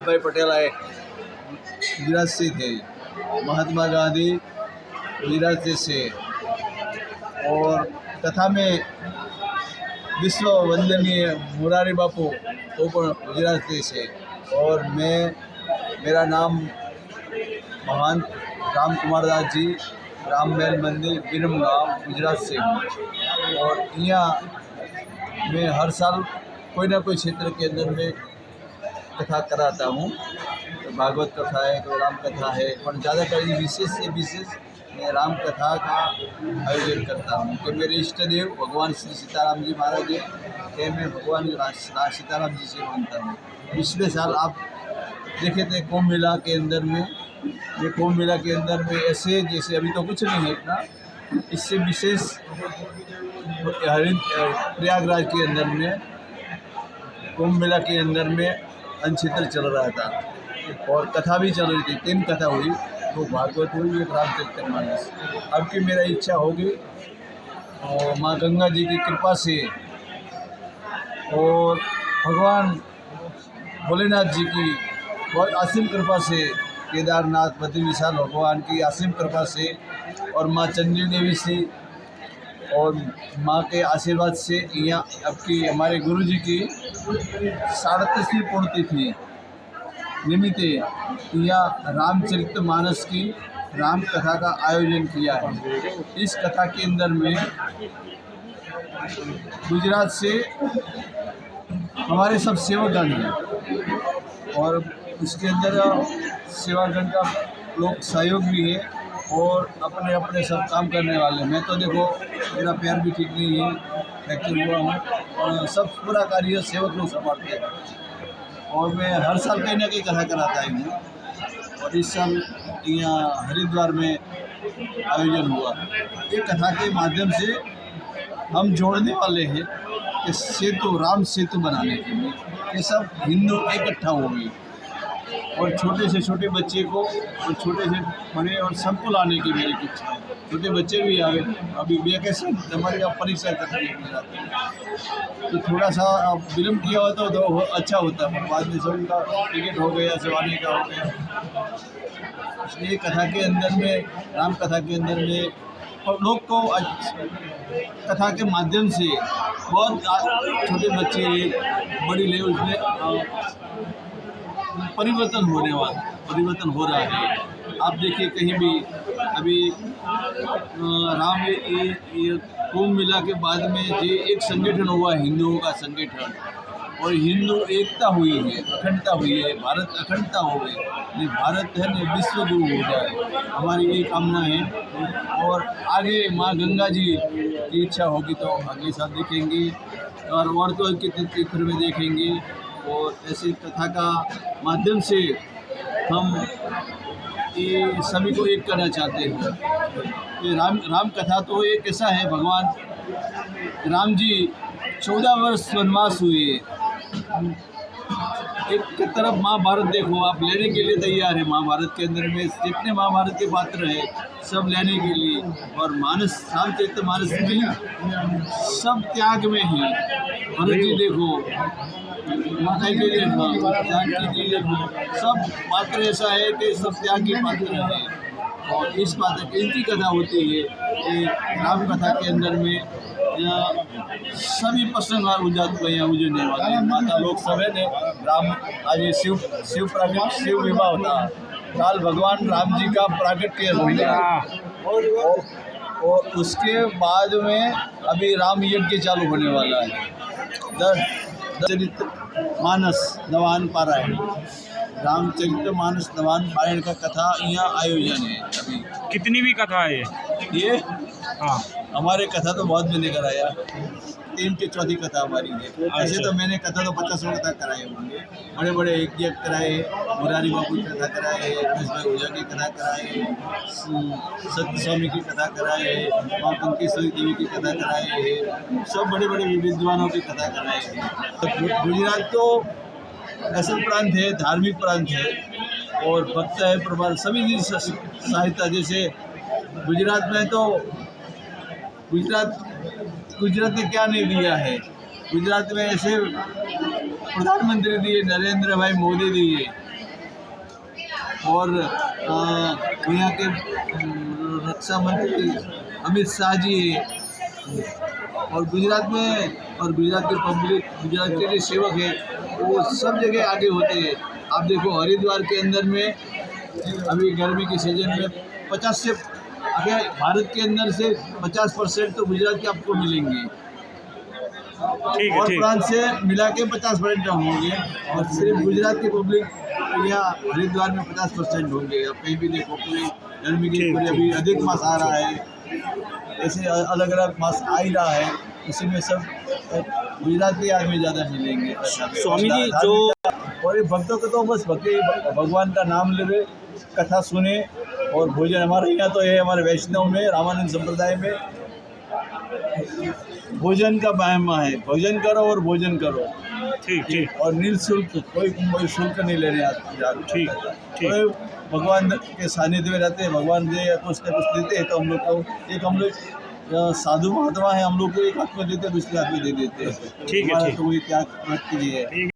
भाई पटेल आए, गुजरात से थे। महात्मा गांधी गुजरात से। और कथा में विश्व वंदनीय मोरारी बापू वो गुजरात से। और मेरा नाम महान राम कुमार दास जी, रामबेल मंदिर बिरम गाँव गुजरात से हूँ। और यहाँ मैं हर साल कोई ना कोई क्षेत्र के अंदर में कथा कराता हूँ। तो भागवत कथा है, कोई राम कथा है, पर ज़्यादातर विशेष से विशेष मैं राम कथा का आयोजन करता हूँ। कि मेरे इष्ट देव भगवान श्री सीताराम जी महाराज है, कि मैं भगवान सीताराम जी से मानता हूँ। पिछले साल आप देखे थे कुंभ मेला के अंदर में, ये कुंभ मेला के अंदर में ऐसे जैसे अभी तो कुछ नहीं है इतना, इससे विशेष प्रयागराज के अंदर में कुंभ मेला के अंदर में अंशितर चल रहा था और कथा भी चल रही थी। 3 कथा हुई, तो भागवत हुई, एक रामचरितमानस। अब की मेरा इच्छा होगी और माँ गंगा जी की कृपा से और भगवान भोलेनाथ जी की बहुत असीम कृपा से, केदारनाथ बद्री विशाल भगवान की असीम कृपा से और माँ चंडी देवी से और माँ के आशीर्वाद से यहाँ अब की हमारे गुरु जी की 37वीं पुण्यतिथि निमित्त यहाँ रामचरितमानस की राम कथा का आयोजन किया है। इस कथा के अंदर में गुजरात से हमारे सब सेवकगण हैं और उसके अंदर सेवागण का लोग सहयोग भी है और अपने अपने सब काम करने वाले। मैं तो देखो मेरा पैर भी ठीक नहीं है, फ्रैक्चर हुआ हूँ और सब पूरा कार्य सेवक लोग संभालते हैं। और मैं हर साल कहीं ना कहीं कथा कराता ही हूँ। और इस साल यहाँ हरिद्वार में आयोजन हुआ। ये कथा के माध्यम से हम जोड़ने वाले हैं कि सेतु, राम सेतु बनाने के लिए ये सब हिंदू इकट्ठा हो गए और छोटे से छोटे बच्चे को और छोटे से बड़े और सबको लाने की मेरी इच्छा है। छोटे बच्चे भी आए, अभी वैकेशन हमारे यहाँ परीक्षा करने जाते हैं, तो थोड़ा सा विलम्ब किया होता तो अच्छा होता है, बाद में सभी का टिकट हो गया, सब आने का हो गया। इसलिए कथा के अंदर में, राम कथा के अंदर में और लोग को कथा के माध्यम से बहुत छोटे बच्चे बड़ी लेवल पे परिवर्तन परिवर्तन हो रहा है। आप देखिए कहीं भी अभी राम ये कुंभ मेला के बाद में जो एक संगठन हुआ हिंदुओं का संगठन और हिंदू एकता हुई है, अखंडता हुई है, भारत अखंडता हो गई। ये भारत है ना विश्व गुरु हो जाए, हमारी ये कामना है। और आगे माँ गंगा जी की इच्छा होगी तो अगले साल देखेंगे और तो के चित्र में देखेंगे। और ऐसी कथा का माध्यम से हम ये सभी को एक करना चाहते हैं। ये राम कथा तो एक ऐसा है, भगवान राम जी 14 वर्ष वनवास हुए। एक तरफ महाभारत देखो, आप लेने के लिए तैयार है। महाभारत के अंदर में जितने महाभारत के पात्र हैं सब लेने के लिए, और रामचरितमानस में सब त्याग में है। भरत जी देखो, माता जी देखो, जानकी जी देखो, सब पात्र ऐसा है कि सब त्याग के पात्र हैं। और इस पात्र की इनकी कथा होती है कि राम कथा के अंदर में सभी प्रसंग उजने वाले माता लोग सब है। राम आज शिव विवाह होता, काल भगवान राम जी का प्राकट्य होगा और उसके बाद में अभी राम यज्ञ चालू होने वाला है। चरितमानस नवान पारायण, रामचरितमानस नवान पारायण का कथा यहाँ आयोजन है। अभी कितनी भी कथा है ये? हाँ, हमारे कथा तो बहुत मैंने कराया, 3 की चौथी कथा हमारी है। ऐसे तो मैंने कथा तो 50 कथा कराए होंगे, बड़े बड़े यज्ञ कराए, मुरारी बापू की कथा कराए, रमेश भाई ओझा की कथा कराए, सत्य स्वामी की कथा कराए, माँ पंकेश्वरी देवी की कथा कराए है, सब बड़े बड़े विद्वानों की कथा कराए हैं। गुजरात तो ऐसा प्रांत है, धार्मिक प्रांत है और भक्त है प्रभाव सभी सहायता। जैसे गुजरात में तो गुजरात ने क्या नहीं दिया है। गुजरात में ऐसे प्रधानमंत्री दिए, नरेंद्र भाई मोदी दिए, और यहाँ के रक्षा मंत्री अमित शाह जी है, और गुजरात के पब्लिक, गुजरात के जो सेवक है वो सब जगह आगे होते हैं। आप देखो हरिद्वार के अंदर में अभी गर्मी के सीजन में 50 से अगर भारत के अंदर से 50% तो गुजरात के आपको मिलेंगे, ठीक है और ठीक। प्रांत से मिला के 50% होंगे, और सिर्फ गुजरात की पब्लिक यहाँ हरिद्वार में 50% होंगे। आप कहीं भी देखो पूरी गर्मी की ठीक, पूरी ठीक। अभी अधिक मास आ रहा है, ऐसे अलग अलग मास आ ही रहा है, इसी में सब गुजरात के आदमी ज़्यादा मिलेंगे। स्वामी जी, जो और ये भक्तों को तो बस भगवान का नाम ले, कथा सुने, और भोजन हमारे यहाँ तो है, हमारे वैष्णव में रामानंद संप्रदाय में भोजन का महिमा है, भोजन करो और भोजन करो, ठीक ठीक और निःशुल्क, कोई शुल्क नहीं लेने आते। ठीक ठीक। तो भगवान के सानिध्य में रहते हैं, भगवान दे कुछ न कुछ देते हैं, तो हम लोग को एक, हम लोग साधु महात्मा है, हम लोग को एक हाथ में देते हैं, दूसरे हाथ में दे देते हैं। ठीक है, हमारा ठीक। तो वही त्याग प्रवृत्ति है। ठीक।